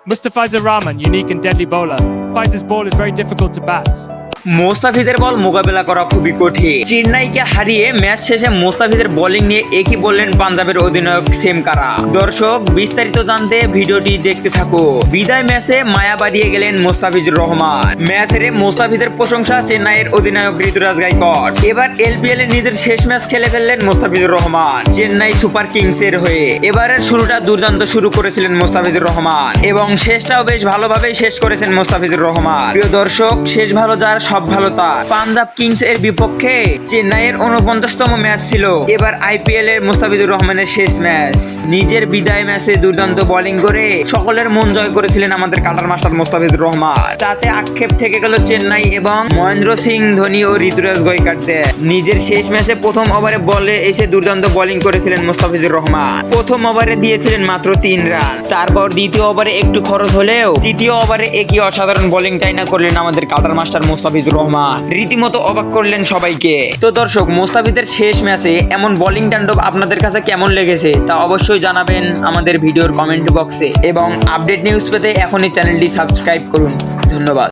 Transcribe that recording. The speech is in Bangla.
Mustafizer Rahman, unique and deadly bowler. Fizer's ball is very difficult to bat. মোস্তাফিজের বল মোকাবেলা করা খুবই কঠিন। চেন্নাইকে হারিয়ে ম্যাচ শেষে মোস্তাফিজের বোলিং নিয়ে একই বললেন পাঞ্জাবের অধিনায়ক সেম কারা। দর্শক বিস্তারিত জানতে ভিডিওটি দেখতে থাকো। বিদায় ম্যাচে মায়া বাড়িয়ে গেলেন মোস্তাফিজুর রহমান। ম্যাচে মোস্তাফিজের প্রশংসা চেন্নাইয়ের অধিনায়ক ঋতুরাজ গায়কোয়াড়। এবার এলপিএল এ নিজের শেষ ম্যাচ খেলে ফেললেন মোস্তাফিজুর রহমান চেন্নাই সুপার কিংস এর হয়ে। এবারের শুরুটা দুর্দান্ত শুরু করেছিলেন মোস্তাফিজুর রহমান এবং শেষটাও বেশ ভালোভাবেই শেষ করেছেন মোস্তাফিজুর রহমান। প্রিয় দর্শক, শেষ ভালো যার সব ভালো তার। পাঞ্জাব কিংস এর বিপক্ষে চেন্নাইয়ের 49তম ম্যাচ ছিল এবার আইপিএল এর মোস্তাফিজুর রহমানের শেষ ম্যাচ। নিজের বিদায় ম্যাচে দুর্দান্ত বোলিং করে সকলের মন জয় করেছিলেন আমাদের কাটার মাস্টার মোস্তাফিজুর রহমান। তাতে আক্ষেপ থেকে গেল চেন্নাই এবং মহেন্দ্র সিং ধোনি ও ঋতুরাজ গায়কোয়াড়দের। নিজের শেষ ম্যাচে প্রথম ওভারে বলে এসে দুর্দান্ত বোলিং করেছিলেন মোস্তাফিজুর রহমান। প্রথম ওভারে দিয়েছিলেন মাত্র 3 রান। তারপর দ্বিতীয় ওভারে একটু খরচ হলেও তৃতীয় ওভারে একই অসাধারণ বোলিংটাই না করলেন আমাদের কাটার মাস্টার মোস্তাফিজুর রহমান। রীতিমতো অবাক করলেন সবাইকে। তো দর্শক, মোস্তাফিজের শেষ ম্যাচে এমন বোলিং তাণ্ডব আপনাদের কাছে কেমন লেগেছে তা অবশ্যই জানাবেন আমাদের ভিডিওর কমেন্ট বক্সে এবং আপডেট নিউজ পেতে এখনই চ্যানেলটি সাবস্ক্রাইব করুন। ধন্যবাদ।